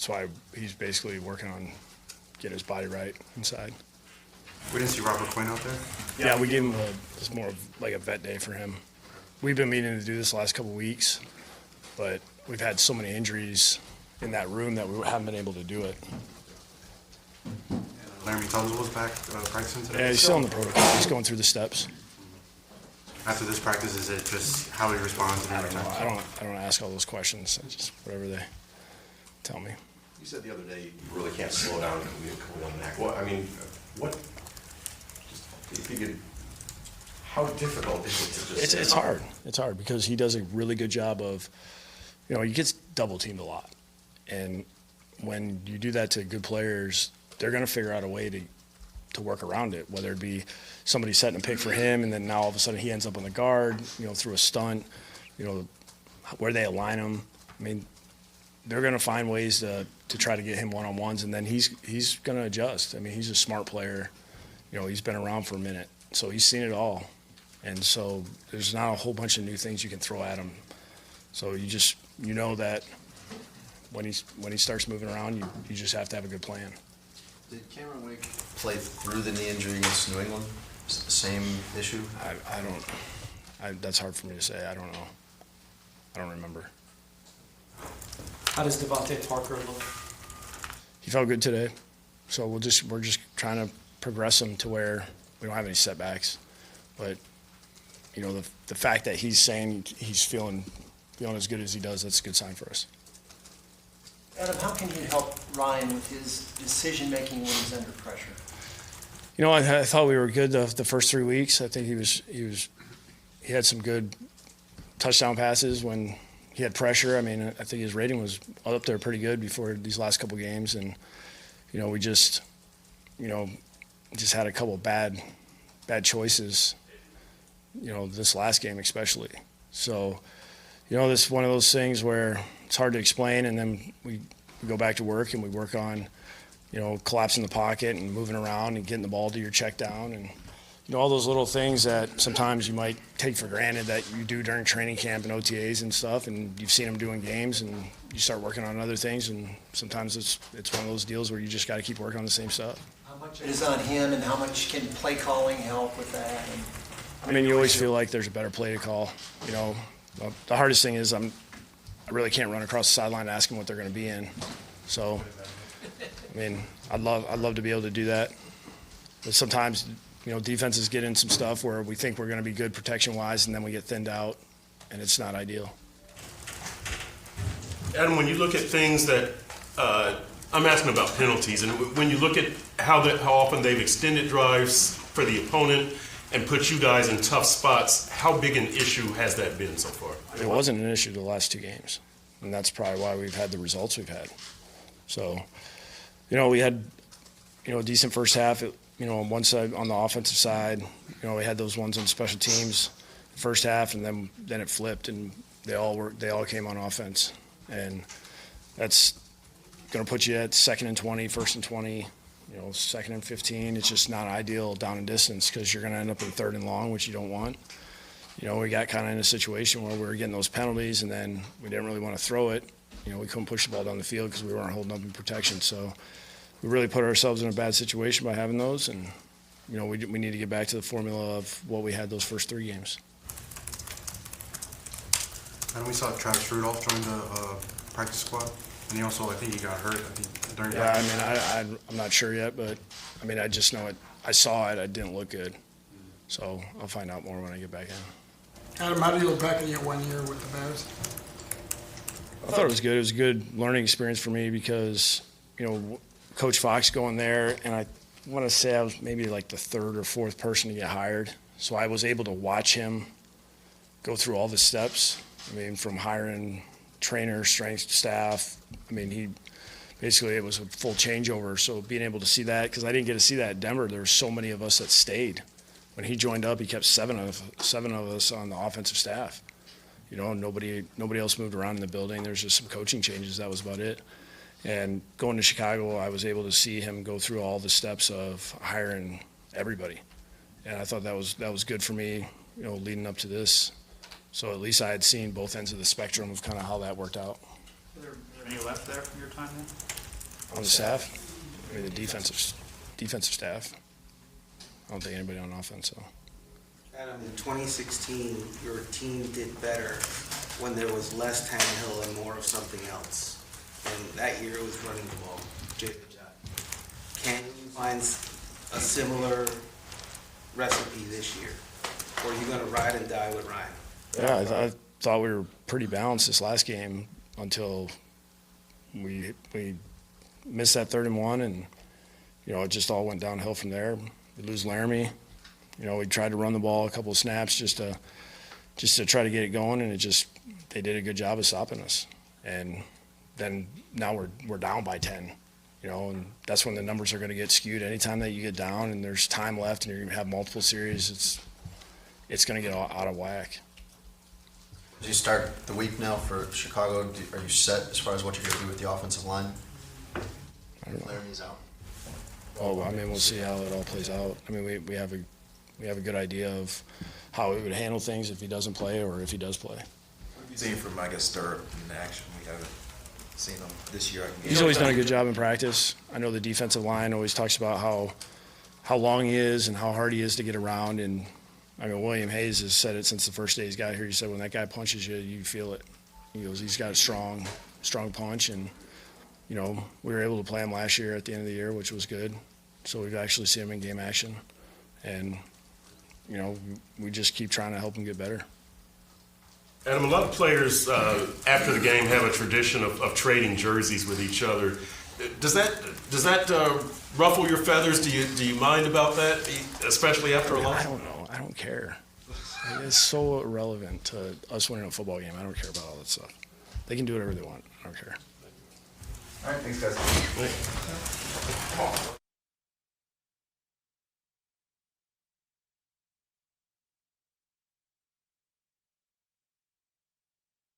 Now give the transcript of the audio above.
that's why he's basically working on getting his body right inside. We didn't see Robert Quinn out there? Yeah, we gave him it's more of like a vet day for him. We've been meaning to do this the last couple of weeks, but we've had so many injuries in that room that we haven't been able to do it. Laramie Tunzel was back practicing today? Yeah, he's still in the protocol. He's going through the steps. After this practice, is it just how he responds? I don't know. I don't ask all those questions. I just whatever they tell me. You said the other day you really can't slow down and come on back. Well, I mean, what? Just if you could, how difficult is it to just? It's hard. It's hard because he does a really good job of, he gets double teamed a lot, and when you do that to good players, they're going to figure out a way to work around it, whether it be somebody setting a pick for him and then now all of a sudden he ends up on the guard, through a stunt, where they align him. I mean, they're going to find ways to try to get him one-on-ones, and then he's going to adjust. I mean, he's a smart player. He's been around for a minute, so he's seen it all. And so there's not a whole bunch of new things you can throw at him. So you know that when he starts moving around, you just have to have a good plan. Did Cameron Wake play through the knee injury against New England? Same issue? That's hard for me to say. I don't know. I don't remember. How does Devontae Parker look? He felt good today. So we're just trying to progress him to where we don't have any setbacks. But, the fact that he's saying he's feeling as good as he does, that's a good sign for us. Adam, how can you help Ryan with his decision-making when he's under pressure? I thought we were good the first 3 weeks. I think he had some good touchdown passes when he had pressure. I mean, I think his rating was up there pretty good before these last couple games, and we just had a couple of bad choices. This last game especially. So, this is one of those things where it's hard to explain, and then we go back to work and we work on, collapsing the pocket and moving around and getting the ball to your check down and, all those little things that sometimes you might take for granted that you do during training camp and OTAs and stuff, and you've seen them doing games, and you start working on other things, and sometimes it's one of those deals where you just got to keep working on the same stuff. How much is on him, and how much can play calling help with that? You always feel like there's a better play to call. The hardest thing is I really can't run across the sideline and ask them what they're going to be in. So, I'd love to be able to do that. But sometimes, defenses get in some stuff where we think we're going to be good protection-wise, and then we get thinned out, and it's not ideal. Adam, when you look at things that I'm asking about penalties, and when you look at how often they've extended drives for the opponent and put you guys in tough spots, how big an issue has that been so far? It wasn't an issue the last 2 games, and that's probably why we've had the results we've had. So, we had, a decent first half, on one side, on the offensive side. We had those ones on special teams first half, and then it flipped, and they all came on offense. And that's going to put you at 2nd and 20, 1st and 20, 2nd and 15. It's just not ideal down in distance because you're going to end up in 3rd and long, which you don't want. We got kind of in a situation where we were getting those penalties, and then we didn't really want to throw it. We couldn't push the ball down the field because we weren't holding up in protection. So we really put ourselves in a bad situation by having those, and we need to get back to the formula of what we had those first 3 games. And we saw Travis Rudolph join the practice squad, and he also, I think he got hurt during practice. Yeah, I'm not sure yet, but I just know it. I saw it. I didn't look good, so I'll find out more when I get back in. Adam, how do you look back at your 1 year with the Bears? I thought it was good. It was a good learning experience for me because, Coach Fox going there, and I want to say I was maybe like the 3rd or 4th person to get hired. So I was able to watch him go through all the steps. From hiring trainer, strength staff. He basically, it was a full changeover. So being able to see that, because I didn't get to see that at Denver, there were so many of us that stayed. When he joined up, he kept 7 of us on the offensive staff. Nobody else moved around in the building. There's just some coaching changes. That was about it. And going to Chicago, I was able to see him go through all the steps of hiring everybody. And I thought that was good for me, leading up to this. So at least I had seen both ends of the spectrum of kind of how that worked out. Are there any left there from your time then? On the staff? I mean, the defensive staff. I don't think anybody on offense, so. Adam, in 2016, your team did better when there was less Tannehill and more of something else. And that year it was running the ball. You did a good job. Can you find a similar recipe this year? Or are you going to ride and die with Ryan? Yeah, I thought we were pretty balanced this last game until we missed that 3rd and 1, and it just all went downhill from there. We lose Laramie. We tried to run the ball a couple of snaps just to try to get it going, and they did a good job of stopping us. And then now we're down by 10. And that's when the numbers are going to get skewed. Anytime that you get down and there's time left and you're going to have multiple series, it's going to get out of whack. As you start the week now for Chicago, are you set as far as what you're going to do with the offensive line? I don't know. Laramie's out. Oh, I mean, we'll see how it all plays out. I mean, we have a good idea of how we would handle things if he doesn't play or if he does play. What have you seen from, Stirrup in action? We haven't seen him this year. He's always done a good job in practice. I know the defensive line always talks about how long he is and how hard he is to get around. And I mean, William Hayes has said it since the first day he's got here. He said when that guy punches you, you feel it. He goes, he's got a strong punch, and we were able to play him last year at the end of the year, which was good. So we've actually seen him in game action, and we just keep trying to help him get better. Adam, a lot of players after the game have a tradition of trading jerseys with each other. Does that ruffle your feathers? Do you mind about that, especially after a loss? I don't know. I don't care. It's so irrelevant to us winning a football game. I don't care about all that stuff. They can do whatever they want. I don't care. All right, thanks, guys. Come on.